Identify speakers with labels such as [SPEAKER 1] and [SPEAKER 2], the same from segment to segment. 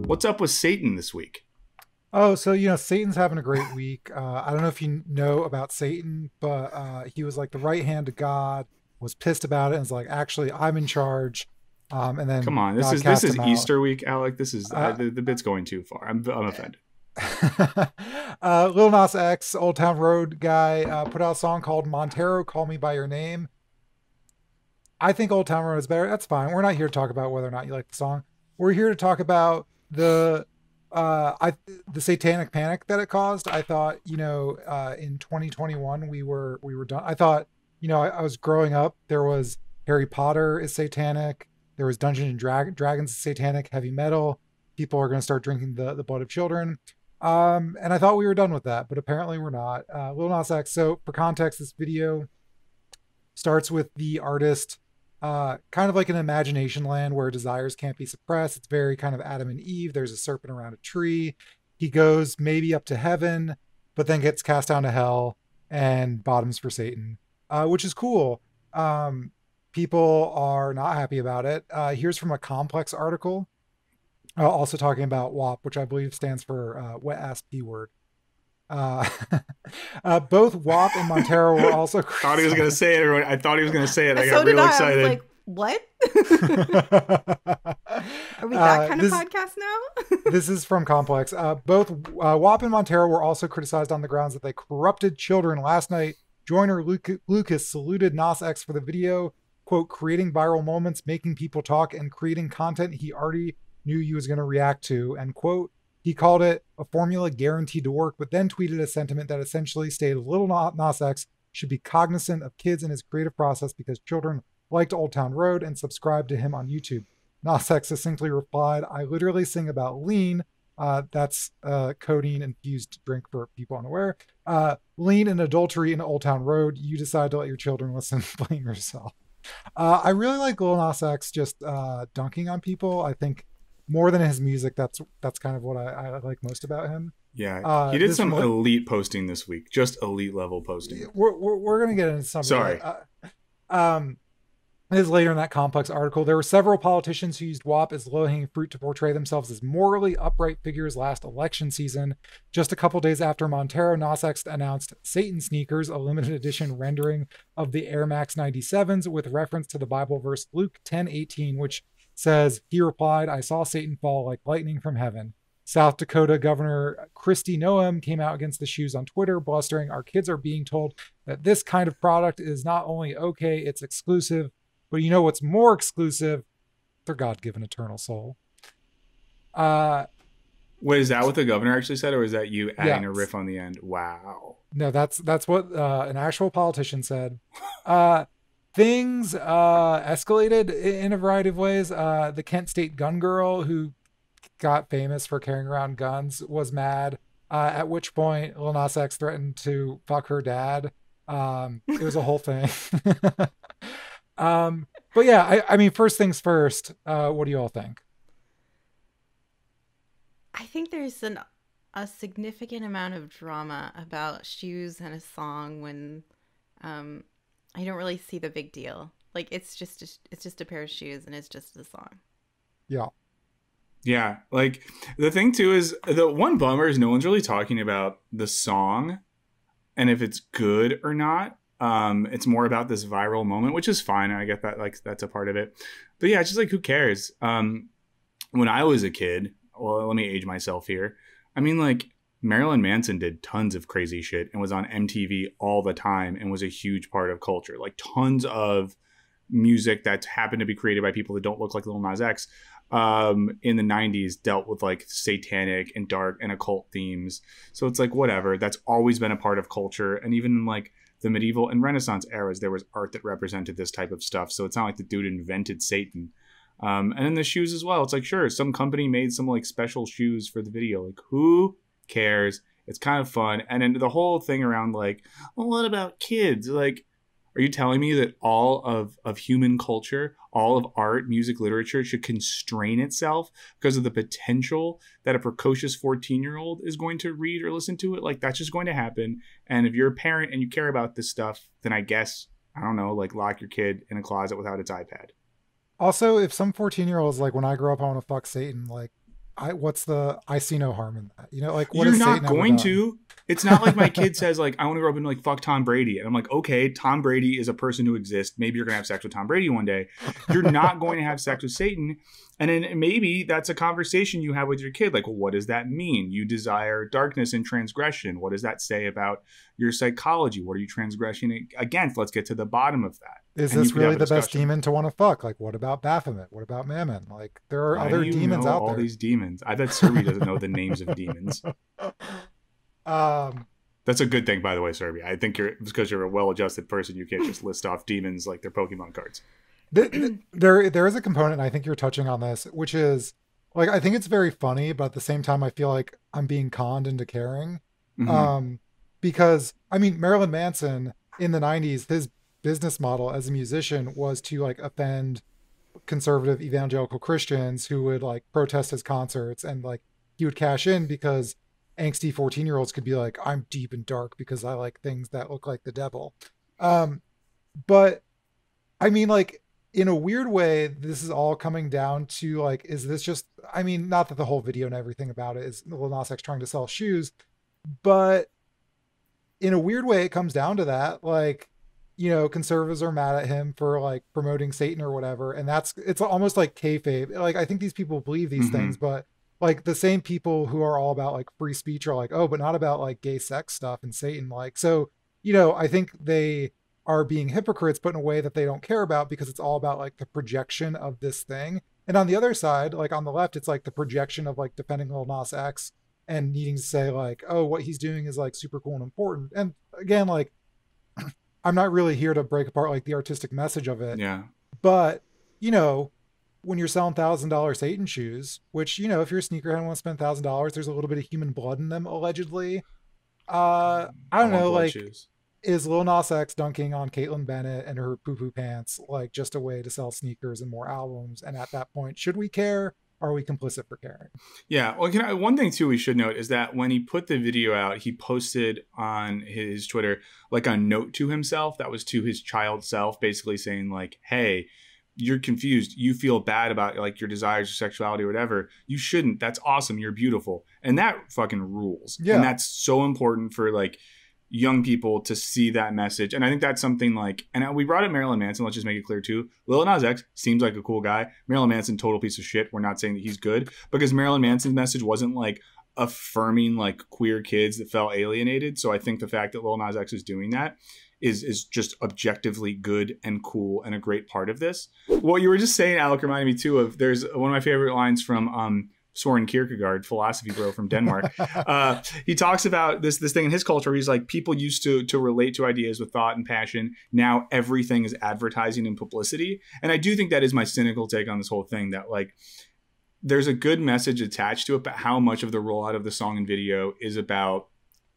[SPEAKER 1] What's up with Satan this week?
[SPEAKER 2] Oh, so Satan's having a great week. I don't know if you know about Satan, but he was like the right hand of God, was pissed about it, and was like, actually, I'm in charge. And
[SPEAKER 1] Come
[SPEAKER 2] then
[SPEAKER 1] on, this
[SPEAKER 2] God
[SPEAKER 1] is this
[SPEAKER 2] cast
[SPEAKER 1] is
[SPEAKER 2] him out.
[SPEAKER 1] Easter week, Alec. This is
[SPEAKER 2] Uh,
[SPEAKER 1] the bit's going too far. I'm offended.
[SPEAKER 2] Lil Nas X, Old Town Road guy, put out a song called "Montero, Call Me by Your Name." I think Old Town Road is better. That's fine. We're not here to talk about whether or not you like the song. We're here to talk about I the satanic panic that it caused. I thought, in 2021 we were done. I thought, I was growing up, there was Harry Potter is satanic, there was Dungeons and Dragons is satanic, heavy metal, people are going to start drinking the blood of children. And I thought we were done with that, but apparently we're not. Lil Nas X. So for context, this video starts with the artist kind of like an imagination land where desires can't be suppressed. It's very kind of Adam and Eve. There's a serpent around a tree. He goes maybe up to heaven, but then gets cast down to hell and bottoms for Satan, which is cool. People are not happy about it. Here's from a Complex article, also talking about WAP, which I believe stands for wet ass P word. Uh, both WAP and Montero were also
[SPEAKER 1] Thought he was gonna say it. Everyone, I thought he was gonna say it. I
[SPEAKER 3] So
[SPEAKER 1] got
[SPEAKER 3] did
[SPEAKER 1] real
[SPEAKER 3] I. I
[SPEAKER 1] excited.
[SPEAKER 3] was like, what? Are we that kind of podcast now?
[SPEAKER 2] This is from Complex. Both WAP and Montero were also criticized on the grounds that they corrupted children. Last night, joiner Lucas saluted Nas X for the video, quote, creating viral moments, making people talk, and creating content he already knew he was going to react to, end quote. He called it a formula guaranteed to work, but then tweeted a sentiment that essentially stated Lil Nas X should be cognizant of kids in his creative process because children liked Old Town Road and subscribed to him on YouTube. Nas X succinctly replied, I literally sing about lean. That's codeine infused drink for people unaware. Lean and adultery in Old Town Road. You decide to let your children listen, blame yourself. I really like Lil Nas X just dunking on people. I think more than his music, that's kind of what I like most about him.
[SPEAKER 1] Yeah, he did some elite posting this week, just elite level posting.
[SPEAKER 2] We're gonna get into some.
[SPEAKER 1] Sorry.
[SPEAKER 2] This is later in that Complex article. There were several politicians who used WAP as low-hanging fruit to portray themselves as morally upright figures last election season. Just a couple days after Montero, Nas X announced Satan Sneakers, a limited edition rendering of the Air Max 97s with reference to the Bible verse Luke 10:18, which says, he replied, I saw Satan fall like lightning from heaven. South Dakota Governor Kristi Noem came out against the shoes on Twitter, blustering, our kids are being told that this kind of product is not only okay, it's exclusive, but you know what's more exclusive? Their God-given eternal soul.
[SPEAKER 1] Wait, is that what the governor actually said, or is that you adding a
[SPEAKER 2] Yes.
[SPEAKER 1] riff on the end? Wow.
[SPEAKER 2] No, that's what an actual politician said. Things escalated in a variety of ways. The Kent State gun girl, who got famous for carrying around guns, was mad. At which point, Lil Nas X threatened to fuck her dad. It was a whole thing. But yeah, I mean, first things first. What do you all think?
[SPEAKER 3] I think there's a significant amount of drama about shoes and a song when I don't really see the big deal. Like it's just a pair of shoes and it's just a song.
[SPEAKER 2] Yeah.
[SPEAKER 1] Yeah, like the thing too is the one bummer is no one's really talking about the song and if it's good or not. It's more about this viral moment, which is fine. I get that, like that's a part of it. But yeah, it's just like who cares? When I was a kid, well, let me age myself here. I mean, like Marilyn Manson did tons of crazy shit and was on MTV all the time and was a huge part of culture. Like tons of music that happened to be created by people that don't look like Lil Nas X in the 90s dealt with like satanic and dark and occult themes. So it's like whatever. That's always been a part of culture. And even in like the medieval and Renaissance eras, there was art that represented this type of stuff. So it's not like the dude invented Satan. And in the shoes as well. It's like, sure, some company made some like special shoes for the video. Like who cares? It's kind of fun. And then the whole thing around like, well, what about kids? Like, are you telling me that all of human culture, all of art, music, literature should constrain itself because of the potential that a precocious 14-year-old is going to read or listen to it? Like that's just going to happen. And if you're a parent and you care about this stuff, then I guess, I don't know, like lock your kid in a closet without its iPad.
[SPEAKER 2] Also, if some 14-year-old is like, when I grow up, I want to fuck Satan, like, I see no harm in that. You know, like what
[SPEAKER 1] You're
[SPEAKER 2] is
[SPEAKER 1] not
[SPEAKER 2] Satan ever
[SPEAKER 1] going
[SPEAKER 2] done?
[SPEAKER 1] to. It's not like my kid says, like, I want to grow up and like fuck Tom Brady. And I'm like, okay, Tom Brady is a person who exists. Maybe you're going to have sex with Tom Brady one day. You're not going to have sex with Satan. And then maybe that's a conversation you have with your kid. Like, well, what does that mean? You desire darkness and transgression. What does that say about your psychology? What are you transgressing against? Let's get to the bottom of that.
[SPEAKER 2] Is
[SPEAKER 1] And
[SPEAKER 2] this
[SPEAKER 1] you could have
[SPEAKER 2] really
[SPEAKER 1] a
[SPEAKER 2] the best
[SPEAKER 1] discussion.
[SPEAKER 2] demon to want to fuck? Like, what about Baphomet? What about Mammon? Like, there are
[SPEAKER 1] Why
[SPEAKER 2] other
[SPEAKER 1] do you
[SPEAKER 2] demons
[SPEAKER 1] know
[SPEAKER 2] out
[SPEAKER 1] all
[SPEAKER 2] there.
[SPEAKER 1] these demons? I bet Serby doesn't know the names of demons. That's a good thing, by the way, Serby. I think because you're a well-adjusted person, you can't just list off demons like they're Pokemon cards.
[SPEAKER 2] There is a component, I think you're touching on this, which is like, I think it's very funny, but at the same time, I feel like I'm being conned into caring.
[SPEAKER 1] Mhm.
[SPEAKER 2] Because I mean, Marilyn Manson in the 90s, his business model as a musician was to like offend conservative evangelical Christians who would like protest his concerts, and like he would cash in because angsty 14-year-olds could be like, I'm deep and dark because I like things that look like the devil. But I mean, like, in a weird way, this is all coming down to like, is this just, I mean, not that the whole video and everything about it is Lil Nas X trying to sell shoes, but in a weird way, it comes down to that. Like, you know, conservatives are mad at him for like promoting Satan or whatever. And it's almost like kayfabe. Like, I think these people believe these things, but like the same people who are all about like free speech are like, oh, but not about like gay sex stuff and Satan. Like, so, you know, I think they are being hypocrites, but in a way that they don't care about, because it's all about like the projection of this thing. And on the other side, like on the left, it's like the projection of like defending Lil Nas X and needing to say like, oh, what he's doing is like super cool and important. And again, like, I'm not really here to break apart like the artistic message of it.
[SPEAKER 1] Yeah.
[SPEAKER 2] But, you know, when you're selling $1,000 Satan shoes, which, you know, if you're a sneakerhead and want to spend $1,000, there's a little bit of human blood in them, allegedly. I don't know, like,
[SPEAKER 1] shoes.
[SPEAKER 2] Is Lil Nas X dunking on Caitlyn Bennett and her poo-poo pants like just a way to sell sneakers and more albums? And at that point, should we care? Or are we complicit for caring?
[SPEAKER 1] Yeah. Well, one thing too we should note is that when he put the video out, he posted on his Twitter like a note to himself that was to his child self, basically saying like, hey, you're confused. You feel bad about like your desires or sexuality or whatever. You shouldn't. That's awesome. You're beautiful. And that fucking rules.
[SPEAKER 2] Yeah.
[SPEAKER 1] And that's so important for like young people to see that message. And I think that's something like, and we brought up Marilyn Manson. Let's just make it clear too. Lil Nas X seems like a cool guy. Marilyn Manson, total piece of shit. We're not saying that he's good, because Marilyn Manson's message wasn't like affirming like queer kids that felt alienated. So I think the fact that Lil Nas X is doing that is just objectively good and cool and a great part of this. What you were just saying, Alec, reminded me too of, there's one of my favorite lines from Soren Kierkegaard, philosophy bro from Denmark. He talks about this thing in his culture. He's like, people used to relate to ideas with thought and passion. Now everything is advertising and publicity. And I do think that is my cynical take on this whole thing, that like there's a good message attached to it, but how much of the rollout of the song and video is about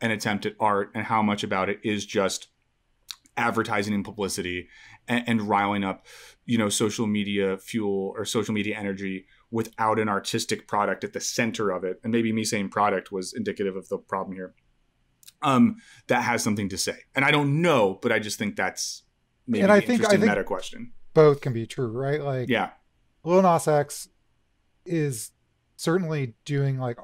[SPEAKER 1] an attempt at art and how much about it is just advertising and publicity and riling up, you know, social media fuel or social media energy without an artistic product at the center of it. And maybe me saying product was indicative of the problem here. That has something to say. And I don't know, but I just think that's maybe an interesting meta question.
[SPEAKER 2] Both can be true, right? Like,
[SPEAKER 1] yeah,
[SPEAKER 2] Lil Nas X is certainly doing like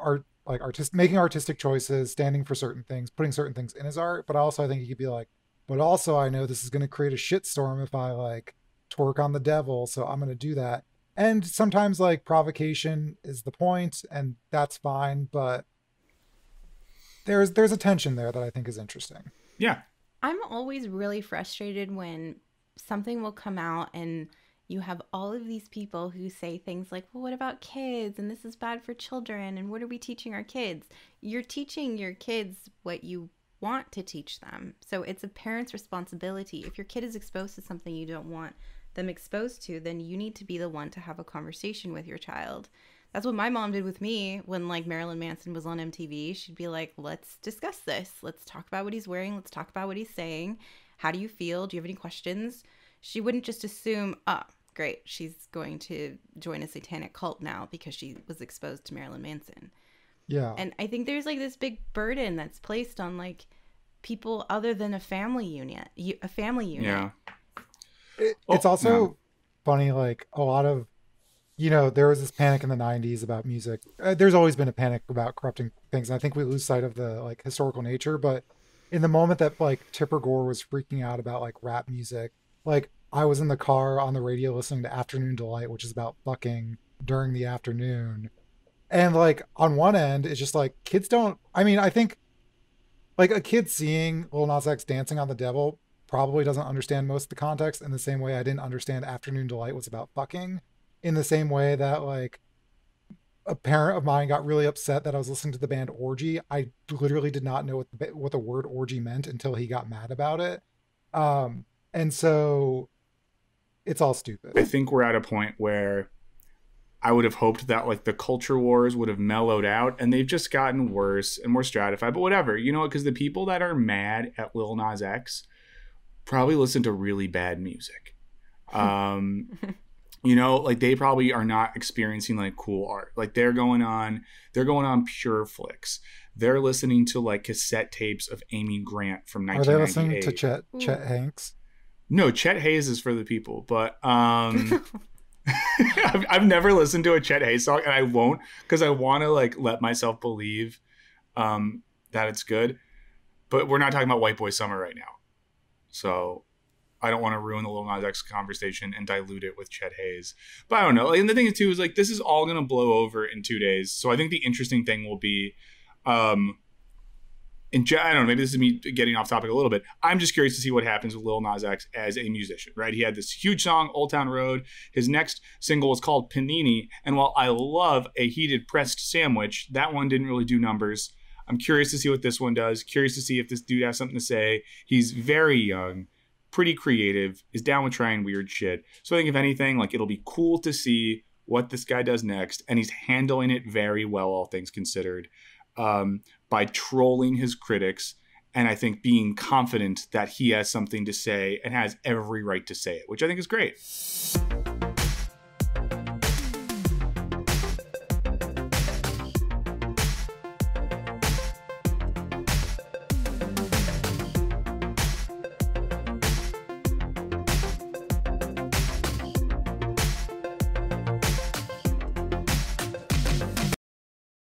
[SPEAKER 2] making artistic choices, standing for certain things, putting certain things in his art. But also I think he could be like, but also I know this is going to create a shitstorm if I like twerk on the devil. So I'm going to do that. And sometimes like provocation is the point, and that's fine. But there's a tension there that I think is interesting.
[SPEAKER 1] Yeah.
[SPEAKER 3] I'm always really frustrated when something will come out and you have all of these people who say things like, well, what about kids? And this is bad for children. And what are we teaching our kids? You're teaching your kids what you want to teach them. So it's a parent's responsibility. If your kid is exposed to something you don't want them exposed to, then you need to be the one to have a conversation with your child. That's what my mom did with me when like Marilyn Manson was on MTV. She'd be like, let's discuss this. Let's talk about what he's wearing. Let's talk about what he's saying. How do you feel? Do you have any questions? She wouldn't just assume, oh, great, she's going to join a satanic cult now because she was exposed to Marilyn Manson.
[SPEAKER 2] Yeah.
[SPEAKER 3] And I think there's like this big burden that's placed on like people other than a family unit.
[SPEAKER 1] Yeah.
[SPEAKER 2] It's also funny, like a lot of you know, there was this panic in the 90s about music. There's always been a panic about corrupting things. And I think we lose sight of the like historical nature. But in the moment that like Tipper Gore was freaking out about like rap music, like I was in the car on the radio listening to Afternoon Delight, which is about fucking during the afternoon. And like on one end, it's just like kids don't, I mean, I think like a kid seeing Lil Nas X dancing on the devil probably doesn't understand most of the context in the same way I didn't understand Afternoon Delight was about fucking. In the same way that like a parent of mine got really upset that I was listening to the band Orgy. I literally did not know what the word orgy meant until he got mad about it. And so it's all stupid.
[SPEAKER 1] I think we're at a point where I would have hoped that like the culture wars would have mellowed out, and they've just gotten worse and more stratified, but whatever, you know, because the people that are mad at Lil Nas X probably listen to really bad music. You know, like they probably are not experiencing like cool art. Like they're going on Pure Flix. They're listening to like cassette tapes of Amy Grant from 1998. Are they listening
[SPEAKER 2] to Chet Hanks?
[SPEAKER 1] No, Chet Hayes is for the people, but I've never listened to a Chet Hayes song, and I won't, because I want to like let myself believe that it's good. But we're not talking about White Boy Summer right now, so I don't want to ruin the Lil Nas X conversation and dilute it with Chet Hayes. But I don't know. And the thing is, too, is like this is all going to blow over in 2 days. So I think the interesting thing will be, I don't know, maybe this is me getting off topic a little bit. I'm just curious to see what happens with Lil Nas X as a musician, right? He had this huge song, Old Town Road. His next single was called Panini. And while I love a heated pressed sandwich, that one didn't really do numbers. I'm curious to see what this one does. Curious to see if this dude has something to say. He's very young, pretty creative, is down with trying weird shit. So I think if anything, like it'll be cool to see what this guy does next. And he's handling it very well, all things considered, by trolling his critics. And I think being confident that he has something to say and has every right to say it, which I think is great.